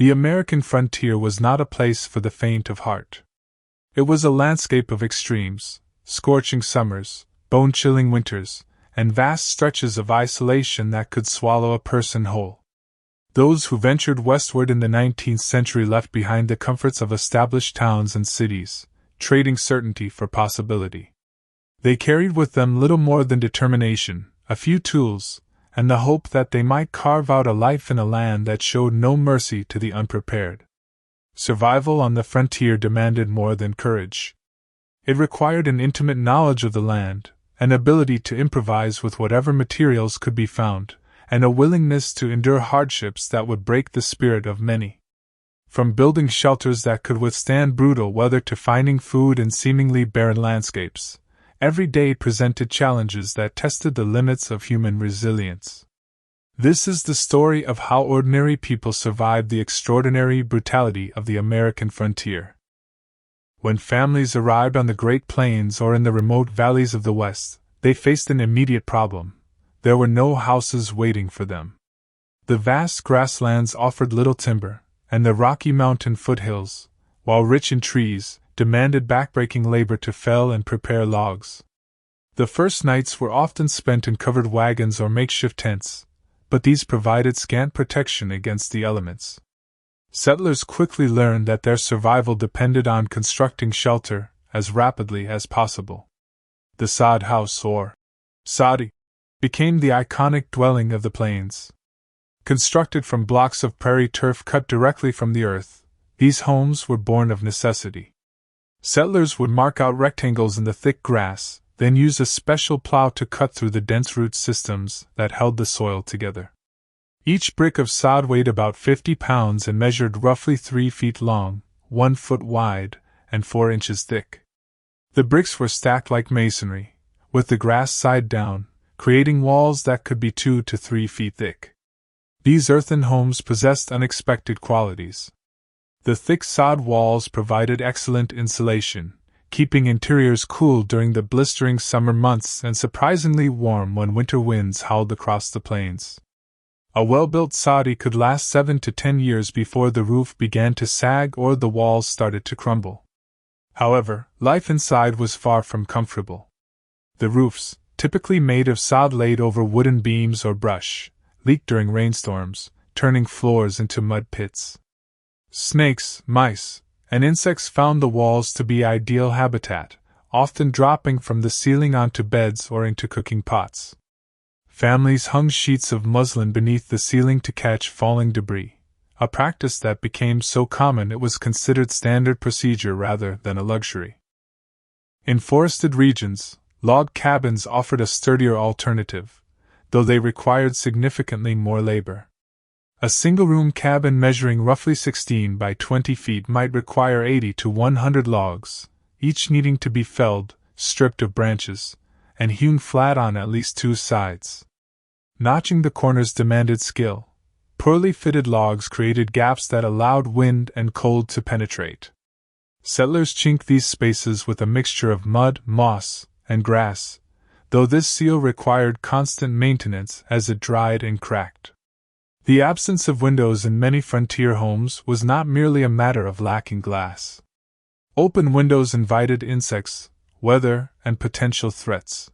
The American frontier was not a place for the faint of heart. It was a landscape of extremes, scorching summers, bone-chilling winters, and vast stretches of isolation that could swallow a person whole. Those who ventured westward in the 19th century left behind the comforts of established towns and cities, trading certainty for possibility. They carried with them little more than determination, a few tools, and the hope that they might carve out a life in a land that showed no mercy to the unprepared. Survival on the frontier demanded more than courage. It required an intimate knowledge of the land, an ability to improvise with whatever materials could be found, and a willingness to endure hardships that would break the spirit of many. From building shelters that could withstand brutal weather to finding food in seemingly barren landscapes, every day presented challenges that tested the limits of human resilience. This is the story of how ordinary people survived the extraordinary brutality of the American frontier. When families arrived on the Great Plains or in the remote valleys of the West, they faced an immediate problem. There were no houses waiting for them. The vast grasslands offered little timber, and the rocky mountain foothills, while rich in trees, demanded backbreaking labor to fell and prepare logs. The first nights were often spent in covered wagons or makeshift tents, but these provided scant protection against the elements. Settlers quickly learned that their survival depended on constructing shelter as rapidly as possible. The sod house, or soddy, became the iconic dwelling of the plains. Constructed from blocks of prairie turf cut directly from the earth, these homes were born of necessity. Settlers would mark out rectangles in the thick grass, then use a special plow to cut through the dense root systems that held the soil together. Each brick of sod weighed about 50 pounds and measured roughly 3 feet long, 1 foot wide, and 4 inches thick. The bricks were stacked like masonry, with the grass side down, creating walls that could be 2 to 3 feet thick. These earthen homes possessed unexpected qualities. The thick sod walls provided excellent insulation, keeping interiors cool during the blistering summer months and surprisingly warm when winter winds howled across the plains. A well-built soddy could last 7 to 10 years before the roof began to sag or the walls started to crumble. However, life inside was far from comfortable. The roofs, typically made of sod laid over wooden beams or brush, leaked during rainstorms, turning floors into mud pits. Snakes, mice, and insects found the walls to be ideal habitat, often dropping from the ceiling onto beds or into cooking pots. Families hung sheets of muslin beneath the ceiling to catch falling debris, a practice that became so common it was considered standard procedure rather than a luxury. In forested regions, log cabins offered a sturdier alternative, though they required significantly more labor. A single-room cabin measuring roughly 16 by 20 feet might require 80 to 100 logs, each needing to be felled, stripped of branches, and hewn flat on at least 2 sides. Notching the corners demanded skill. Poorly fitted logs created gaps that allowed wind and cold to penetrate. Settlers chinked these spaces with a mixture of mud, moss, and grass, though this seal required constant maintenance as it dried and cracked. The absence of windows in many frontier homes was not merely a matter of lacking glass. Open windows invited insects, weather, and potential threats.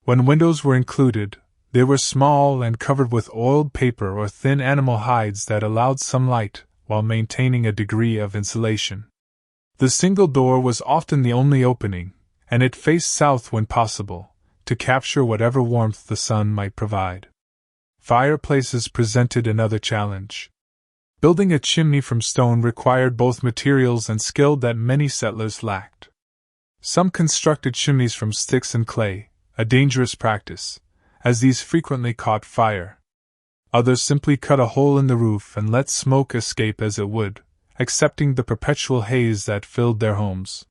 When windows were included, they were small and covered with oiled paper or thin animal hides that allowed some light while maintaining a degree of insulation. The single door was often the only opening, and it faced south when possible, to capture whatever warmth the sun might provide. Fireplaces presented another challenge. Building a chimney from stone required both materials and skill that many settlers lacked. Some constructed chimneys from sticks and clay, a dangerous practice, as these frequently caught fire. Others simply cut a hole in the roof and let smoke escape as it would, accepting the perpetual haze that filled their homes.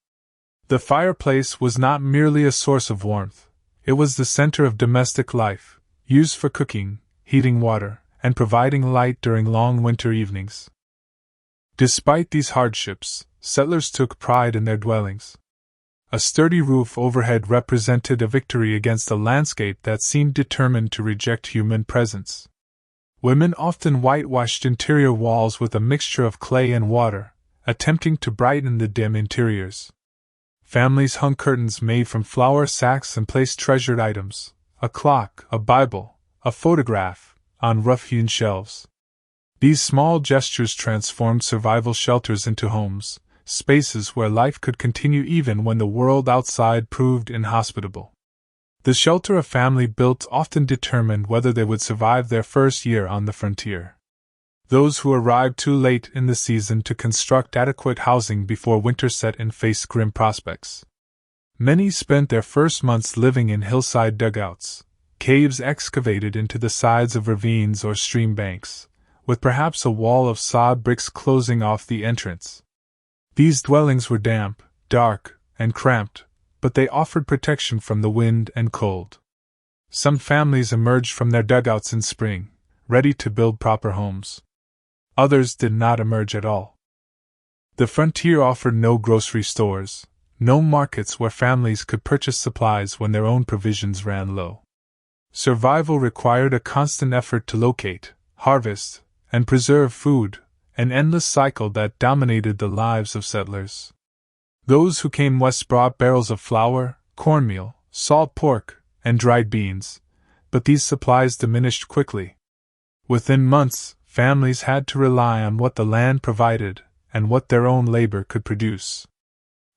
The fireplace was not merely a source of warmth, it was the center of domestic life, used for cooking, heating water, and providing light during long winter evenings. Despite these hardships, settlers took pride in their dwellings. A sturdy roof overhead represented a victory against a landscape that seemed determined to reject human presence. Women often whitewashed interior walls with a mixture of clay and water, attempting to brighten the dim interiors. Families hung curtains made from flour sacks and placed treasured items, a clock, a Bible, a photograph, on rough-hewn shelves. These small gestures transformed survival shelters into homes, spaces where life could continue even when the world outside proved inhospitable. The shelter a family built often determined whether they would survive their first year on the frontier. Those who arrived too late in the season to construct adequate housing before winter set in faced grim prospects. Many spent their first months living in hillside dugouts, caves excavated into the sides of ravines or stream banks, with perhaps a wall of sod bricks closing off the entrance. These dwellings were damp, dark, and cramped, but they offered protection from the wind and cold. Some families emerged from their dugouts in spring, ready to build proper homes. Others did not emerge at all. The frontier offered no grocery stores, no markets where families could purchase supplies when their own provisions ran low. Survival required a constant effort to locate, harvest, and preserve food, an endless cycle that dominated the lives of settlers. Those who came west brought barrels of flour, cornmeal, salt pork, and dried beans, but these supplies diminished quickly. Within months, families had to rely on what the land provided and what their own labor could produce.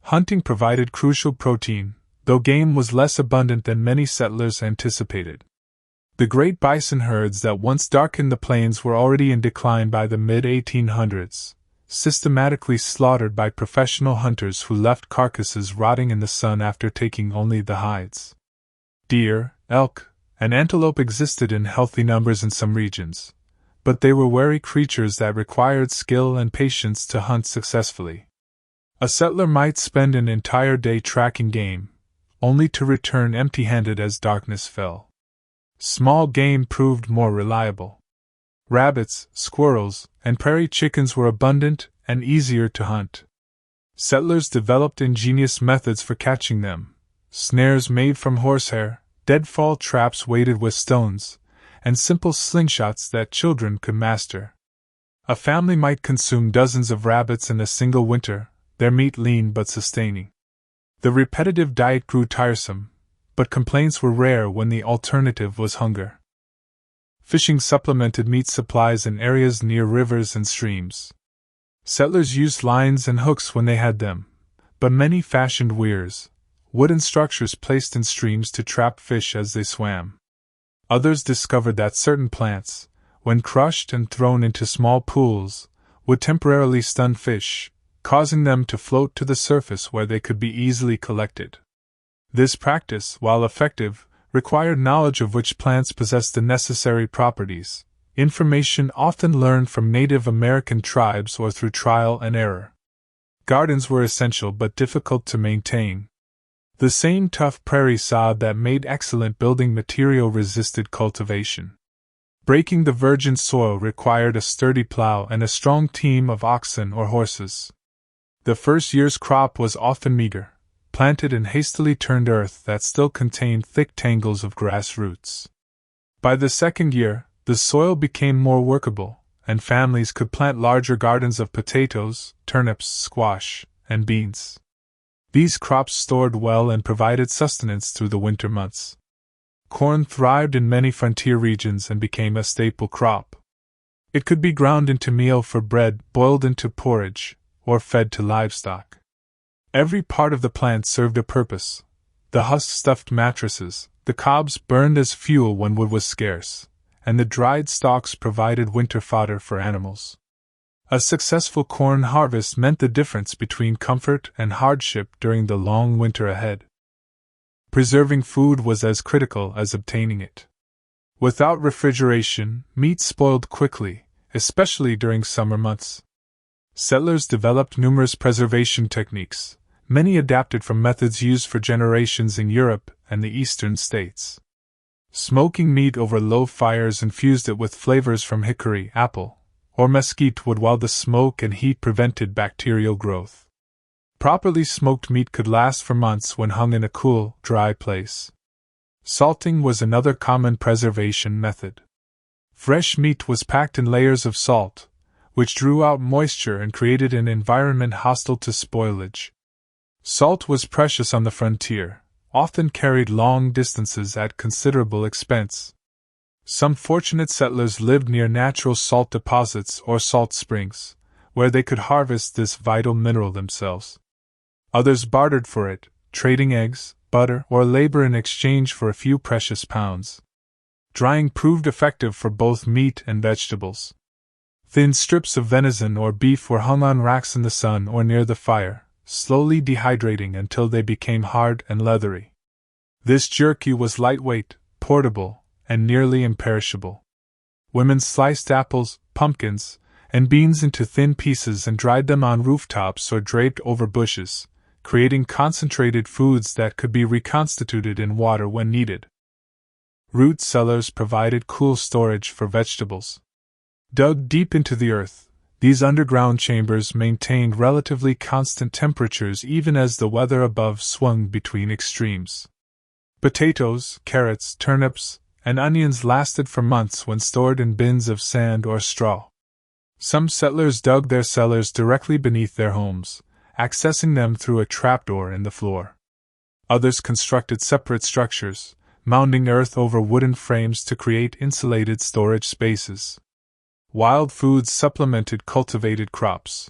Hunting provided crucial protein, though game was less abundant than many settlers anticipated. The great bison herds that once darkened the plains were already in decline by the mid-1800s, systematically slaughtered by professional hunters who left carcasses rotting in the sun after taking only the hides. Deer, elk, and antelope existed in healthy numbers in some regions, but they were wary creatures that required skill and patience to hunt successfully. A settler might spend an entire day tracking game, only to return empty-handed as darkness fell. Small game proved more reliable. Rabbits, squirrels, and prairie chickens were abundant and easier to hunt. Settlers developed ingenious methods for catching them: snares made from horsehair, deadfall traps weighted with stones, and simple slingshots that children could master. A family might consume dozens of rabbits in a single winter, their meat lean but sustaining. The repetitive diet grew tiresome, but complaints were rare when the alternative was hunger. Fishing supplemented meat supplies in areas near rivers and streams. Settlers used lines and hooks when they had them, but many fashioned weirs, wooden structures placed in streams to trap fish as they swam. Others discovered that certain plants, when crushed and thrown into small pools, would temporarily stun fish, causing them to float to the surface where they could be easily collected. This practice, while effective, required knowledge of which plants possessed the necessary properties, information often learned from Native American tribes or through trial and error. Gardens were essential but difficult to maintain. The same tough prairie sod that made excellent building material resisted cultivation. Breaking the virgin soil required a sturdy plow and a strong team of oxen or horses. The first year's crop was often meager, planted in hastily turned earth that still contained thick tangles of grass roots. By the second year, the soil became more workable, and families could plant larger gardens of potatoes, turnips, squash, and beans. These crops stored well and provided sustenance through the winter months. Corn thrived in many frontier regions and became a staple crop. It could be ground into meal for bread, boiled into porridge, or fed to livestock. Every part of the plant served a purpose. The husks stuffed mattresses, the cobs burned as fuel when wood was scarce, and the dried stalks provided winter fodder for animals. A successful corn harvest meant the difference between comfort and hardship during the long winter ahead. Preserving food was as critical as obtaining it. Without refrigeration, meat spoiled quickly, especially during summer months. Settlers developed numerous preservation techniques, many adapted from methods used for generations in Europe and the eastern states. Smoking meat over low fires infused it with flavors from hickory, apple, or mesquite wood while the smoke and heat prevented bacterial growth. Properly smoked meat could last for months when hung in a cool, dry place. Salting was another common preservation method. Fresh meat was packed in layers of salt, which drew out moisture and created an environment hostile to spoilage. Salt was precious on the frontier, often carried long distances at considerable expense. Some fortunate settlers lived near natural salt deposits or salt springs, where they could harvest this vital mineral themselves. Others bartered for it, trading eggs, butter, or labor in exchange for a few precious pounds. Drying proved effective for both meat and vegetables. Thin strips of venison or beef were hung on racks in the sun or near the fire, slowly dehydrating until they became hard and leathery. This jerky was lightweight, portable, and nearly imperishable. Women sliced apples, pumpkins, and beans into thin pieces and dried them on rooftops or draped over bushes, creating concentrated foods that could be reconstituted in water when needed. Root cellars provided cool storage for vegetables. Dug deep into the earth, these underground chambers maintained relatively constant temperatures even as the weather above swung between extremes. Potatoes, carrots, turnips, and onions lasted for months when stored in bins of sand or straw. Some settlers dug their cellars directly beneath their homes, accessing them through a trapdoor in the floor. Others constructed separate structures, mounding earth over wooden frames to create insulated storage spaces. Wild foods supplemented cultivated crops.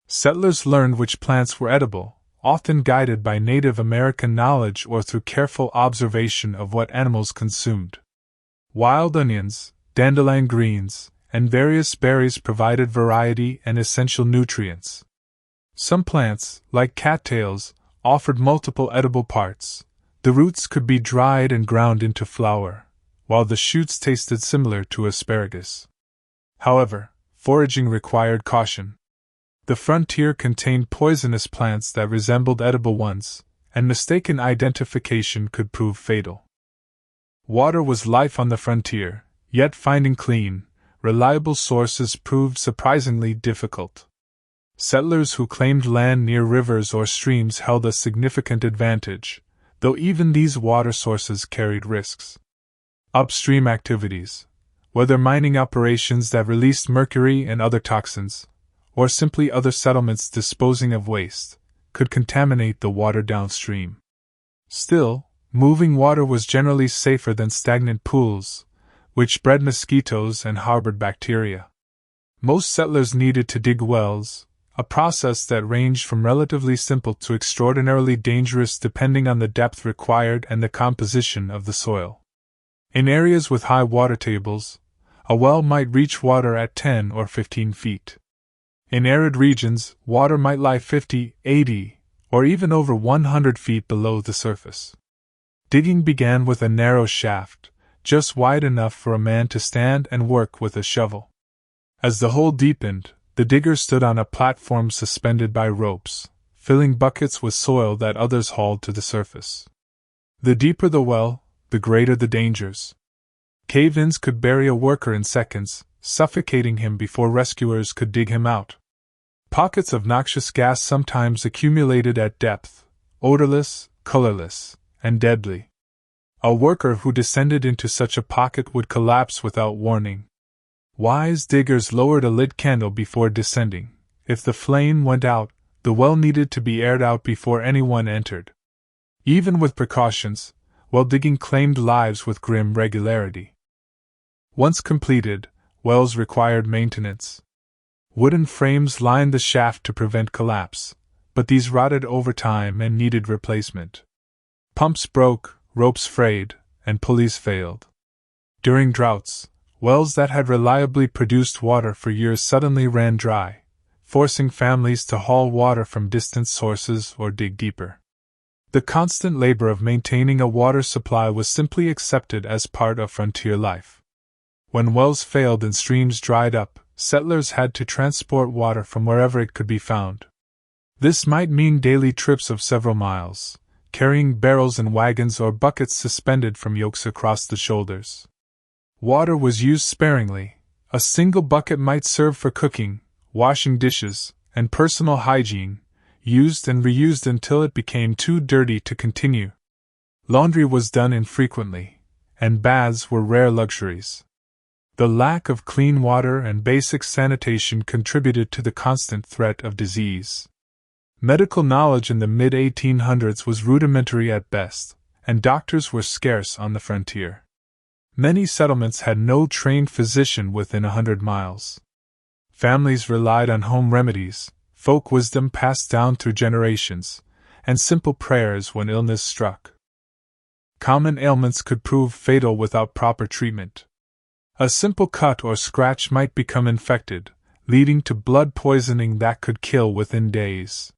Settlers learned which plants were edible, often guided by Native American knowledge or through careful observation of what animals consumed. Wild onions, dandelion greens, and various berries provided variety and essential nutrients. Some plants, like cattails, offered multiple edible parts. The roots could be dried and ground into flour, while the shoots tasted similar to asparagus. However, foraging required caution. The frontier contained poisonous plants that resembled edible ones, and mistaken identification could prove fatal. Water was life on the frontier, yet finding clean, reliable sources proved surprisingly difficult. Settlers who claimed land near rivers or streams held a significant advantage, though even these water sources carried risks. Upstream activities, whether mining operations that released mercury and other toxins, or simply other settlements disposing of waste, could contaminate the water downstream. Still, moving water was generally safer than stagnant pools, which bred mosquitoes and harbored bacteria. Most settlers needed to dig wells, a process that ranged from relatively simple to extraordinarily dangerous depending on the depth required and the composition of the soil. In areas with high water tables, a well might reach water at 10 or 15 feet. In arid regions, water might lie 50, 80, or even over 100 feet below the surface. Digging began with a narrow shaft, just wide enough for a man to stand and work with a shovel. As the hole deepened, the digger stood on a platform suspended by ropes, filling buckets with soil that others hauled to the surface. The deeper the well, the greater the dangers. Cave-ins could bury a worker in seconds, suffocating him before rescuers could dig him out. Pockets of noxious gas sometimes accumulated at depth, odorless, colorless, and deadly. A worker who descended into such a pocket would collapse without warning. Wise diggers lowered a lit candle before descending. If the flame went out, the well needed to be aired out before anyone entered. Even with precautions, well digging claimed lives with grim regularity. Once completed, wells required maintenance. Wooden frames lined the shaft to prevent collapse, but these rotted over time and needed replacement. Pumps broke, ropes frayed, and pulleys failed. During droughts, wells that had reliably produced water for years suddenly ran dry, forcing families to haul water from distant sources or dig deeper. The constant labor of maintaining a water supply was simply accepted as part of frontier life. When wells failed and streams dried up, settlers had to transport water from wherever it could be found. This might mean daily trips of several miles, carrying barrels and wagons or buckets suspended from yokes across the shoulders. Water was used sparingly. A single bucket might serve for cooking, washing dishes, and personal hygiene, used and reused until it became too dirty to continue. Laundry was done infrequently, and baths were rare luxuries. The lack of clean water and basic sanitation contributed to the constant threat of disease. Medical knowledge in the mid-1800s was rudimentary at best, and doctors were scarce on the frontier. Many settlements had no trained physician within 100 miles. Families relied on home remedies, folk wisdom passed down through generations, and simple prayers when illness struck. Common ailments could prove fatal without proper treatment. A simple cut or scratch might become infected, leading to blood poisoning that could kill within days.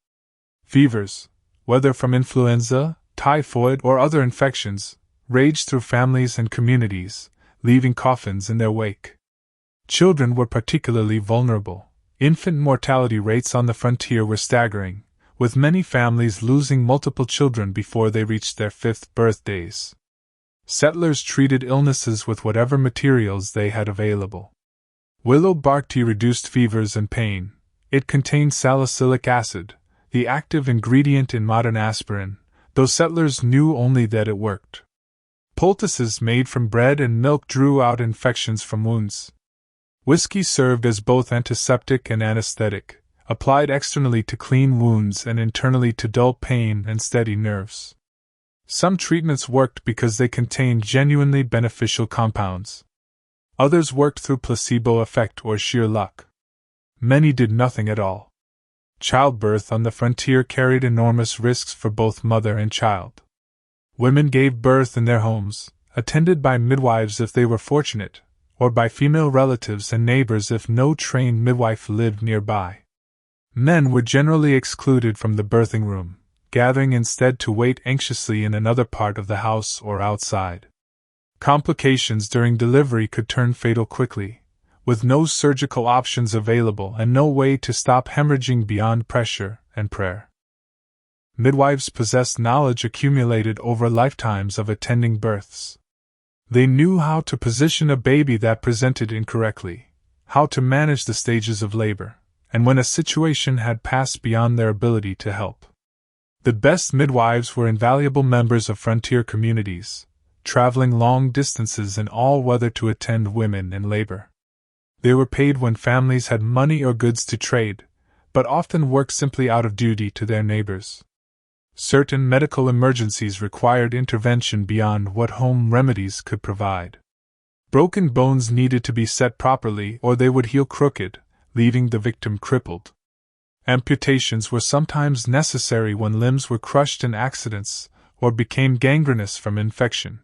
Fevers, whether from influenza, typhoid, or other infections, raged through families and communities, leaving coffins in their wake. Children were particularly vulnerable. Infant mortality rates on the frontier were staggering, with many families losing multiple children before they reached their 5th birthdays. Settlers treated illnesses with whatever materials they had available. Willow bark tea reduced fevers and pain. It contained salicylic acid, the active ingredient in modern aspirin, though settlers knew only that it worked. Poultices made from bread and milk drew out infections from wounds. Whiskey served as both antiseptic and anesthetic, applied externally to clean wounds and internally to dull pain and steady nerves. Some treatments worked because they contained genuinely beneficial compounds. Others worked through placebo effect or sheer luck. Many did nothing at all. Childbirth on the frontier carried enormous risks for both mother and child. Women gave birth in their homes, attended by midwives if they were fortunate, or by female relatives and neighbors if no trained midwife lived nearby. Men were generally excluded from the birthing room, gathering instead to wait anxiously in another part of the house or outside. Complications during delivery could turn fatal quickly, with no surgical options available and no way to stop hemorrhaging beyond pressure and prayer. Midwives possessed knowledge accumulated over lifetimes of attending births. They knew how to position a baby that presented incorrectly, how to manage the stages of labor, and when a situation had passed beyond their ability to help. The best midwives were invaluable members of frontier communities, traveling long distances in all weather to attend women in labor. They were paid when families had money or goods to trade, but often worked simply out of duty to their neighbors. Certain medical emergencies required intervention beyond what home remedies could provide. Broken bones needed to be set properly or they would heal crooked, leaving the victim crippled. Amputations were sometimes necessary when limbs were crushed in accidents or became gangrenous from infection.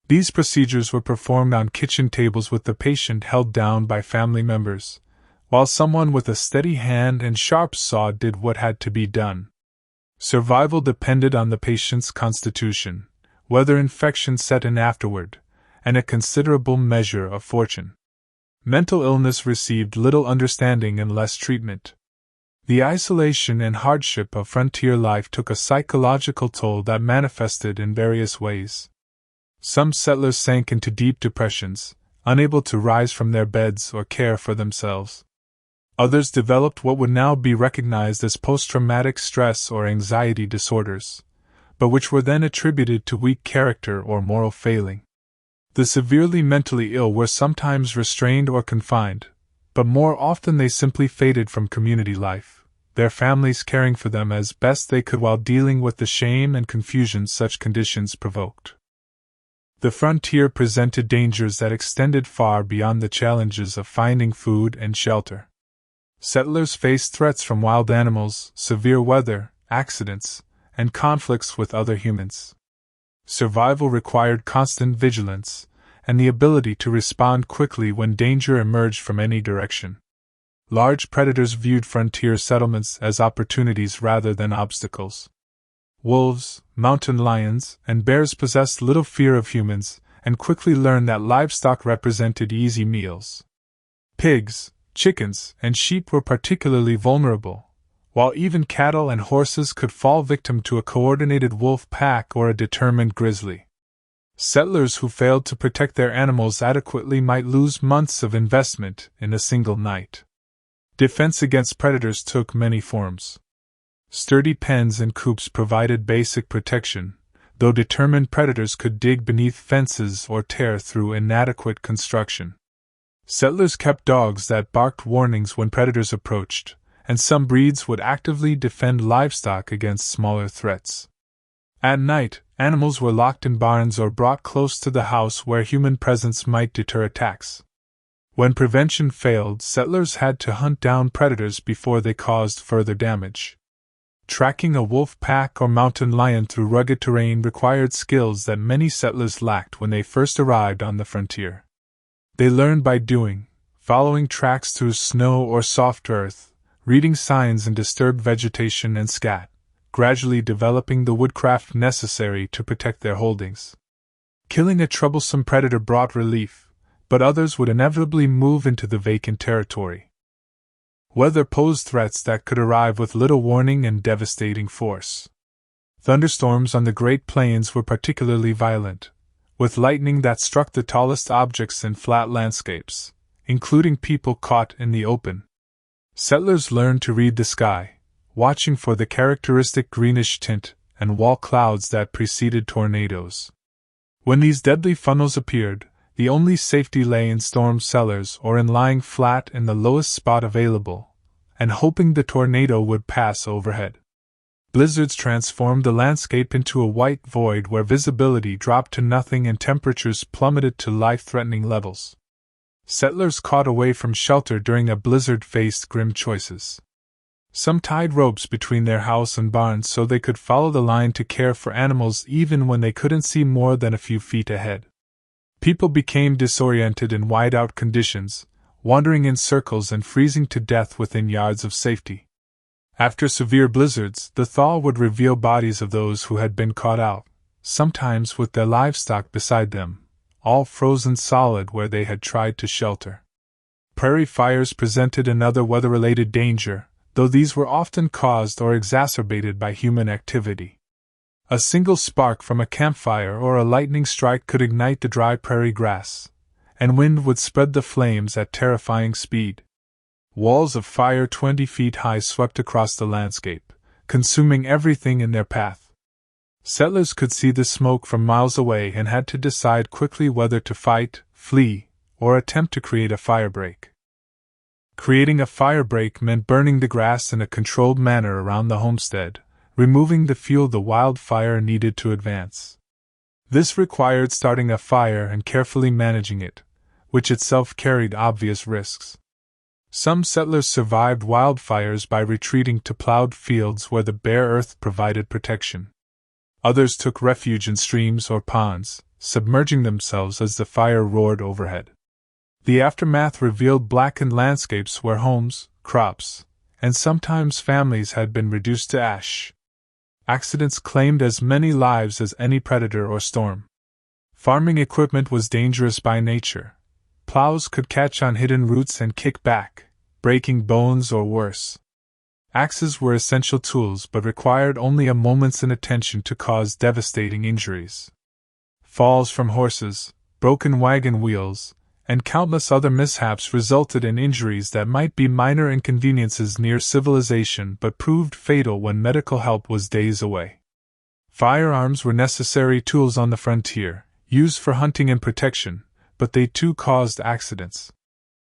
These procedures were performed on kitchen tables with the patient held down by family members, while someone with a steady hand and sharp saw did what had to be done. Survival depended on the patient's constitution, whether infection set in afterward, and a considerable measure of fortune. Mental illness received little understanding and less treatment. The isolation and hardship of frontier life took a psychological toll that manifested in various ways. Some settlers sank into deep depressions, unable to rise from their beds or care for themselves. Others developed what would now be recognized as post-traumatic stress or anxiety disorders, but which were then attributed to weak character or moral failing. The severely mentally ill were sometimes restrained or confined, but more often they simply faded from community life, their families caring for them as best they could while dealing with the shame and confusion such conditions provoked. The frontier presented dangers that extended far beyond the challenges of finding food and shelter. Settlers faced threats from wild animals, severe weather, accidents, and conflicts with other humans. Survival required constant vigilance, and the ability to respond quickly when danger emerged from any direction. Large predators viewed frontier settlements as opportunities rather than obstacles. Wolves, mountain lions, and bears possessed little fear of humans, and quickly learned that livestock represented easy meals. Pigs, chickens, and sheep were particularly vulnerable, while even cattle and horses could fall victim to a coordinated wolf pack or a determined grizzly. Settlers who failed to protect their animals adequately might lose months of investment in a single night. Defense against predators took many forms. Sturdy pens and coops provided basic protection, though determined predators could dig beneath fences or tear through inadequate construction. Settlers kept dogs that barked warnings when predators approached, and some breeds would actively defend livestock against smaller threats. At night, animals were locked in barns or brought close to the house where human presence might deter attacks. When prevention failed, settlers had to hunt down predators before they caused further damage. Tracking a wolf pack or mountain lion through rugged terrain required skills that many settlers lacked when they first arrived on the frontier. They learned by doing, following tracks through snow or soft earth, reading signs in disturbed vegetation and scat, gradually developing the woodcraft necessary to protect their holdings. Killing a troublesome predator brought relief, but others would inevitably move into the vacant territory. Weather posed threats that could arrive with little warning and devastating force. Thunderstorms on the Great Plains were particularly violent, with lightning that struck the tallest objects in flat landscapes, including people caught in the open. Settlers learned to read the sky, watching for the characteristic greenish tint and wall clouds that preceded tornadoes. When these deadly funnels appeared, the only safety lay in storm cellars or in lying flat in the lowest spot available, and hoping the tornado would pass overhead. Blizzards transformed the landscape into a white void where visibility dropped to nothing and temperatures plummeted to life-threatening levels. Settlers caught away from shelter during a blizzard faced grim choices. Some tied ropes between their house and barns so they could follow the line to care for animals even when they couldn't see more than a few feet ahead. People became disoriented in whiteout conditions, wandering in circles and freezing to death within yards of safety. After severe blizzards, the thaw would reveal bodies of those who had been caught out, sometimes with their livestock beside them, all frozen solid where they had tried to shelter. Prairie fires presented another weather-related danger, though these were often caused or exacerbated by human activity. A single spark from a campfire or a lightning strike could ignite the dry prairie grass, and wind would spread the flames at terrifying speed. Walls of fire 20 feet high swept across the landscape, consuming everything in their path. Settlers could see the smoke from miles away and had to decide quickly whether to fight, flee, or attempt to create a firebreak. Creating a firebreak meant burning the grass in a controlled manner around the homestead, removing the fuel the wildfire needed to advance. This required starting a fire and carefully managing it, which itself carried obvious risks. Some settlers survived wildfires by retreating to plowed fields where the bare earth provided protection. Others took refuge in streams or ponds, submerging themselves as the fire roared overhead. The aftermath revealed blackened landscapes where homes, crops, and sometimes families had been reduced to ash. Accidents claimed as many lives as any predator or storm. Farming equipment was dangerous by nature. Plows could catch on hidden roots and kick back, breaking bones or worse. Axes were essential tools but required only a moment's inattention to cause devastating injuries. Falls from horses, broken wagon wheels, and countless other mishaps resulted in injuries that might be minor inconveniences near civilization but proved fatal when medical help was days away. Firearms were necessary tools on the frontier, used for hunting and protection, but they too caused accidents.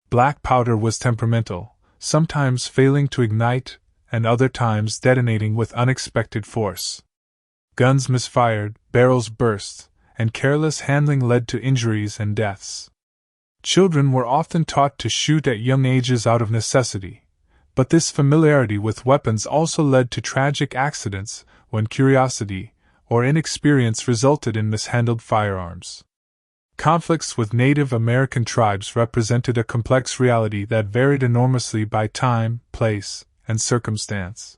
Black powder was temperamental, sometimes failing to ignite, and other times detonating with unexpected force. Guns misfired, barrels burst, and careless handling led to injuries and deaths. Children were often taught to shoot at young ages out of necessity, but this familiarity with weapons also led to tragic accidents when curiosity or inexperience resulted in mishandled firearms. Conflicts with Native American tribes represented a complex reality that varied enormously by time, place, and circumstance.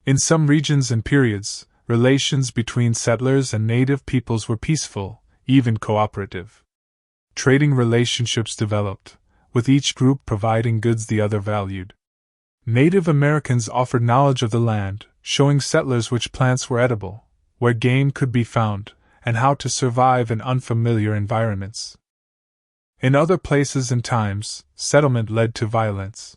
In some regions and periods, relations between settlers and native peoples were peaceful, even cooperative. Trading relationships developed, with each group providing goods the other valued. Native Americans offered knowledge of the land, showing settlers which plants were edible, where game could be found, and how to survive in unfamiliar environments. In other places and times, settlement led to violence.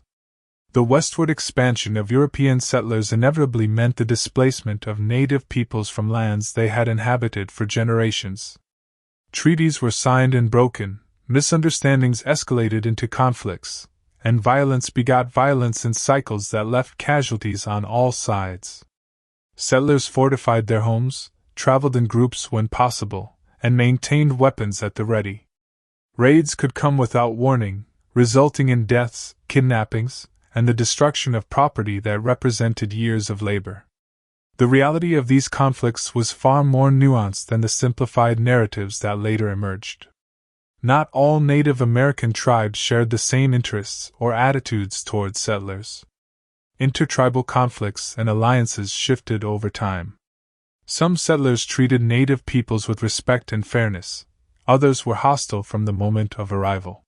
The westward expansion of European settlers inevitably meant the displacement of native peoples from lands they had inhabited for generations. Treaties were signed and broken, misunderstandings escalated into conflicts, and violence begot violence in cycles that left casualties on all sides. Settlers fortified their homes, traveled in groups when possible, and maintained weapons at the ready. Raids could come without warning, resulting in deaths, kidnappings, and the destruction of property that represented years of labor. The reality of these conflicts was far more nuanced than the simplified narratives that later emerged. Not all Native American tribes shared the same interests or attitudes towards settlers. Intertribal conflicts and alliances shifted over time. Some settlers treated native peoples with respect and fairness, others were hostile from the moment of arrival.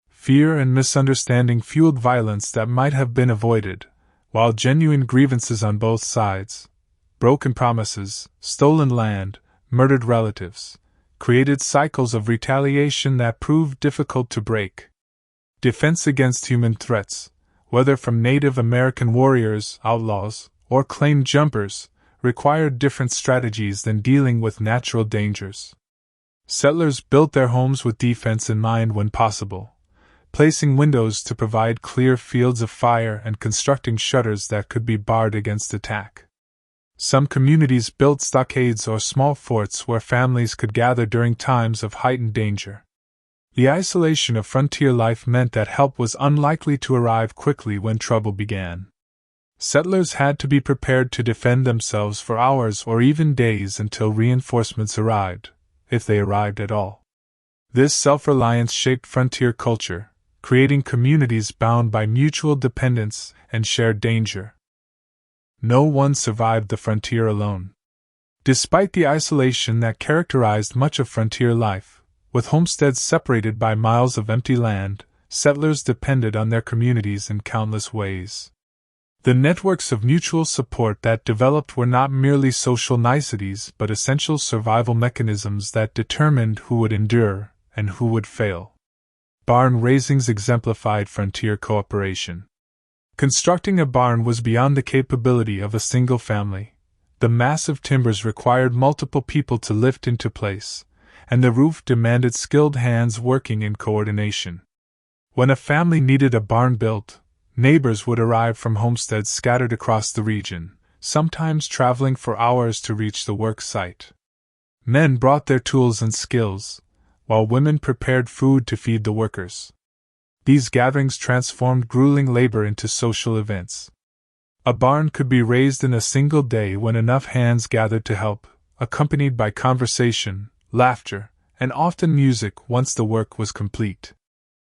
Fear and misunderstanding fueled violence that might have been avoided, while genuine grievances on both sides, broken promises, stolen land, murdered relatives, created cycles of retaliation that proved difficult to break. Defense against human threats, whether from Native American warriors, outlaws, or claim jumpers, required different strategies than dealing with natural dangers. Settlers built their homes with defense in mind when possible, placing windows to provide clear fields of fire and constructing shutters that could be barred against attack. Some communities built stockades or small forts where families could gather during times of heightened danger. The isolation of frontier life meant that help was unlikely to arrive quickly when trouble began. Settlers had to be prepared to defend themselves for hours or even days until reinforcements arrived, if they arrived at all. This self-reliance shaped frontier culture, creating communities bound by mutual dependence and shared danger. No one survived the frontier alone. Despite the isolation that characterized much of frontier life, with homesteads separated by miles of empty land, settlers depended on their communities in countless ways. The networks of mutual support that developed were not merely social niceties but essential survival mechanisms that determined who would endure and who would fail. Barn raisings exemplified frontier cooperation. Constructing a barn was beyond the capability of a single family. The massive timbers required multiple people to lift into place, and the roof demanded skilled hands working in coordination. When a family needed a barn built, neighbors would arrive from homesteads scattered across the region, sometimes traveling for hours to reach the work site. Men brought their tools and skills, while women prepared food to feed the workers. These gatherings transformed grueling labor into social events. A barn could be raised in a single day when enough hands gathered to help, accompanied by conversation, laughter, and often music once the work was complete.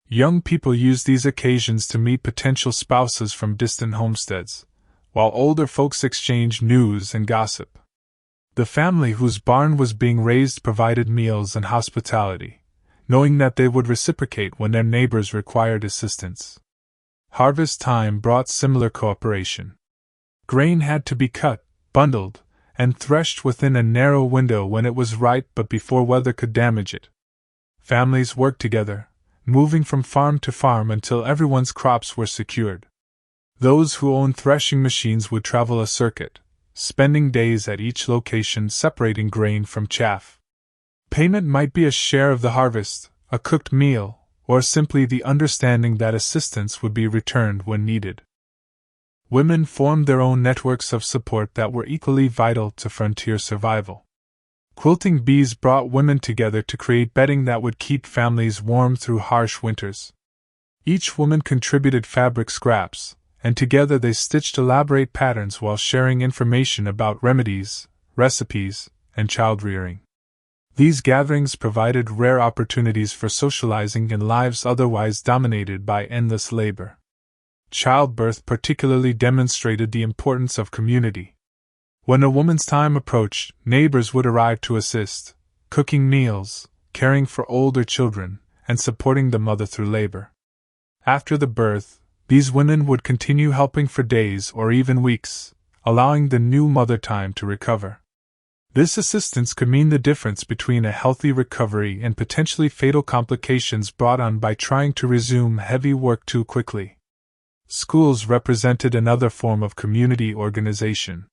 Young people used these occasions to meet potential spouses from distant homesteads, while older folks exchanged news and gossip. The family whose barn was being raised provided meals and hospitality, knowing that they would reciprocate when their neighbors required assistance. Harvest time brought similar cooperation. Grain had to be cut, bundled, and threshed within a narrow window when it was ripe but before weather could damage it. Families worked together, moving from farm to farm until everyone's crops were secured. Those who owned threshing machines would travel a circuit, spending days at each location separating grain from chaff. Payment might be a share of the harvest, a cooked meal, or simply the understanding that assistance would be returned when needed. Women formed their own networks of support that were equally vital to frontier survival. Quilting bees brought women together to create bedding that would keep families warm through harsh winters. Each woman contributed fabric scraps, and together they stitched elaborate patterns while sharing information about remedies, recipes, and child-rearing. These gatherings provided rare opportunities for socializing in lives otherwise dominated by endless labor. Childbirth particularly demonstrated the importance of community. When a woman's time approached, neighbors would arrive to assist, cooking meals, caring for older children, and supporting the mother through labor. After the birth, these women would continue helping for days or even weeks, allowing the new mother time to recover. This assistance could mean the difference between a healthy recovery and potentially fatal complications brought on by trying to resume heavy work too quickly. Schools represented another form of community organization.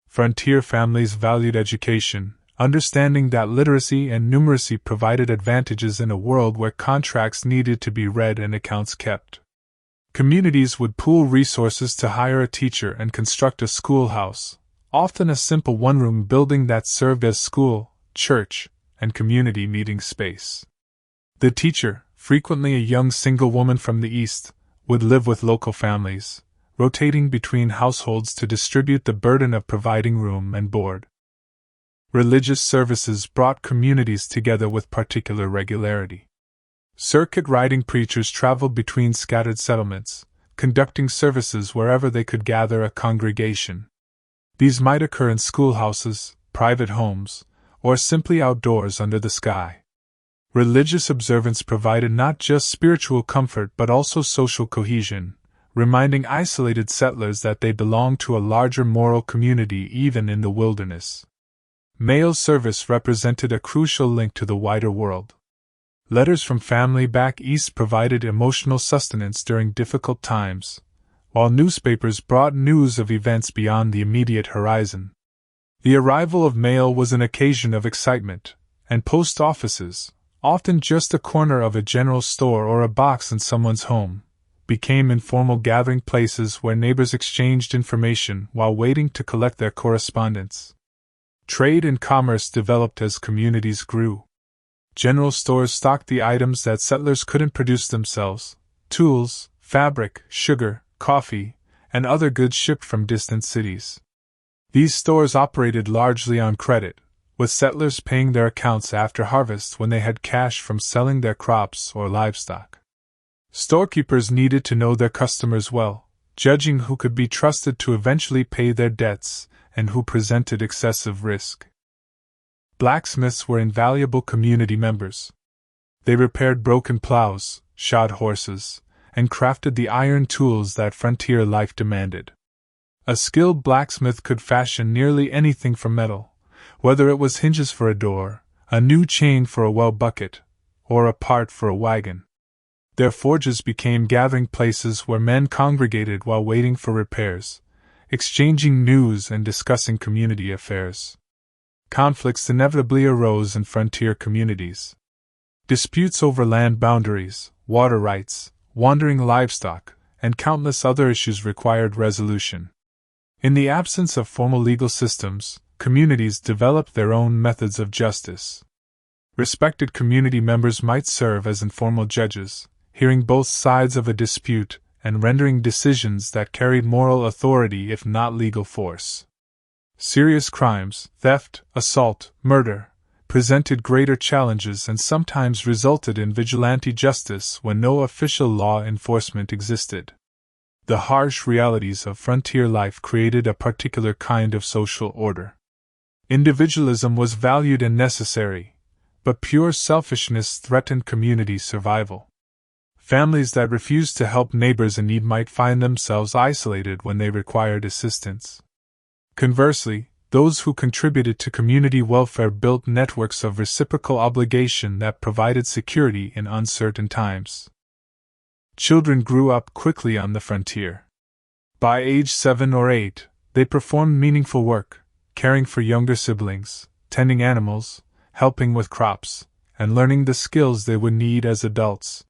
Frontier families valued education, understanding that literacy and numeracy provided advantages in a world where contracts needed to be read and accounts kept. Communities would pool resources to hire a teacher and construct a schoolhouse, often a simple one-room building that served as school, church, and community meeting space. The teacher, frequently a young single woman from the East, would live with local families, rotating between households to distribute the burden of providing room and board. Religious services brought communities together with particular regularity. Circuit-riding preachers traveled between scattered settlements, conducting services wherever they could gather a congregation. These might occur in schoolhouses, private homes, or simply outdoors under the sky. Religious observance provided not just spiritual comfort but also social cohesion, reminding isolated settlers that they belonged to a larger moral community even in the wilderness. Mail service represented a crucial link to the wider world. Letters from family back east provided emotional sustenance during difficult times, while newspapers brought news of events beyond the immediate horizon. The arrival of mail was an occasion of excitement, and post offices, often just a corner of a general store or a box in someone's home, became informal gathering places where neighbors exchanged information while waiting to collect their correspondence. Trade and commerce developed as communities grew. General stores stocked the items that settlers couldn't produce themselves: tools, fabric, sugar, coffee, and other goods shipped from distant cities. These stores operated largely on credit, with settlers paying their accounts after harvest when they had cash from selling their crops or livestock. Storekeepers needed to know their customers well, judging who could be trusted to eventually pay their debts and who presented excessive risk. Blacksmiths were invaluable community members. They repaired broken plows, shod horses, and crafted the iron tools that frontier life demanded. A skilled blacksmith could fashion nearly anything from metal, whether it was hinges for a door, a new chain for a well bucket, or a part for a wagon. Their forges became gathering places where men congregated while waiting for repairs, exchanging news and discussing community affairs. Conflicts inevitably arose in frontier communities. Disputes over land boundaries, water rights, wandering livestock, and countless other issues required resolution. In the absence of formal legal systems, communities developed their own methods of justice. Respected community members might serve as informal judges, hearing both sides of a dispute and rendering decisions that carried moral authority if not legal force. Serious crimes, theft, assault, murder, presented greater challenges and sometimes resulted in vigilante justice when no official law enforcement existed. The harsh realities of frontier life created a particular kind of social order. Individualism was valued and necessary, but pure selfishness threatened community survival. Families that refused to help neighbors in need might find themselves isolated when they required assistance. Conversely, those who contributed to community welfare built networks of reciprocal obligation that provided security in uncertain times. Children grew up quickly on the frontier. By age 7 or 8, they performed meaningful work, caring for younger siblings, tending animals, helping with crops, and learning the skills they would need as adults.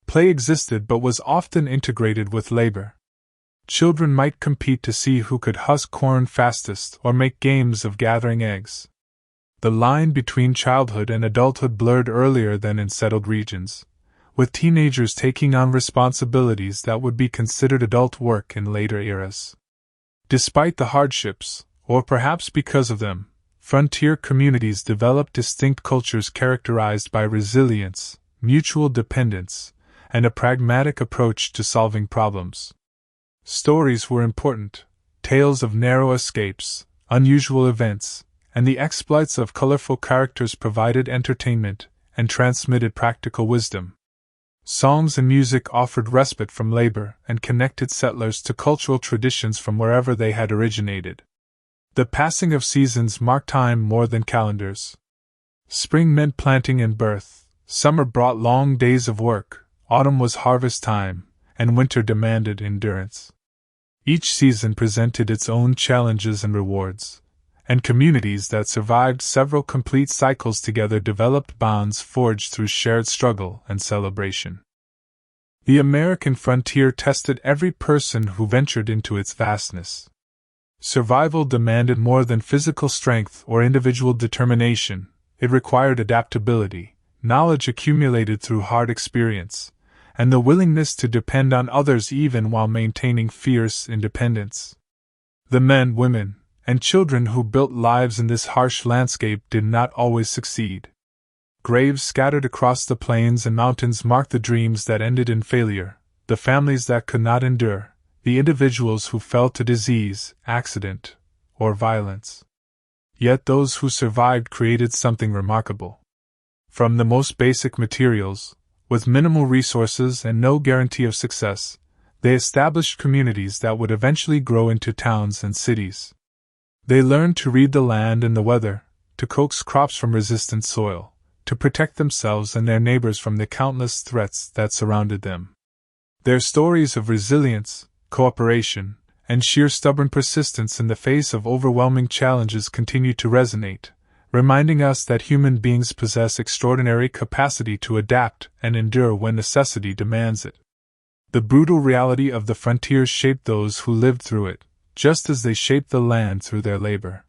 Play existed but was often integrated with labor. Children might compete to see who could husk corn fastest or make games of gathering eggs. The line between childhood and adulthood blurred earlier than in settled regions, with teenagers taking on responsibilities that would be considered adult work in later eras. Despite the hardships, or perhaps because of them, frontier communities developed distinct cultures characterized by resilience, mutual dependence, and a pragmatic approach to solving problems. Stories were important, tales of narrow escapes, unusual events, and the exploits of colorful characters provided entertainment and transmitted practical wisdom. Songs and music offered respite from labor and connected settlers to cultural traditions from wherever they had originated. The passing of seasons marked time more than calendars. Spring meant planting and birth, summer brought long days of work, autumn was harvest time, and winter demanded endurance. Each season presented its own challenges and rewards, and communities that survived several complete cycles together developed bonds forged through shared struggle and celebration. The American frontier tested every person who ventured into its vastness. Survival demanded more than physical strength or individual determination. It required adaptability, knowledge accumulated through hard experience, and the willingness to depend on others even while maintaining fierce independence. The men, women, and children who built lives in this harsh landscape did not always succeed. Graves scattered across the plains and mountains marked the dreams that ended in failure, the families that could not endure, the individuals who fell to disease, accident, or violence. Yet those who survived created something remarkable. From the most basic materials, with minimal resources and no guarantee of success, they established communities that would eventually grow into towns and cities. They learned to read the land and the weather, to coax crops from resistant soil, to protect themselves and their neighbors from the countless threats that surrounded them. Their stories of resilience, cooperation, and sheer stubborn persistence in the face of overwhelming challenges continue to resonate, reminding us that human beings possess extraordinary capacity to adapt and endure when necessity demands it. The brutal reality of the frontier shaped those who lived through it, just as they shaped the land through their labor.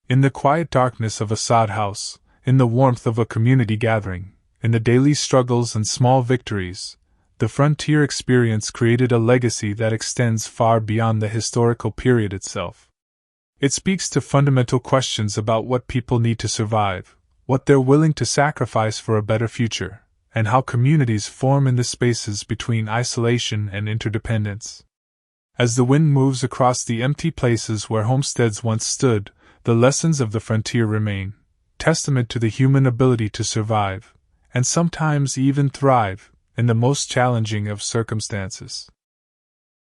In the quiet darkness of a sod house, in the warmth of a community gathering, in the daily struggles and small victories, the frontier experience created a legacy that extends far beyond the historical period itself. It speaks to fundamental questions about what people need to survive, what they're willing to sacrifice for a better future, and how communities form in the spaces between isolation and interdependence. As the wind moves across the empty places where homesteads once stood, the lessons of the frontier remain, testament to the human ability to survive, and sometimes even thrive, in the most challenging of circumstances.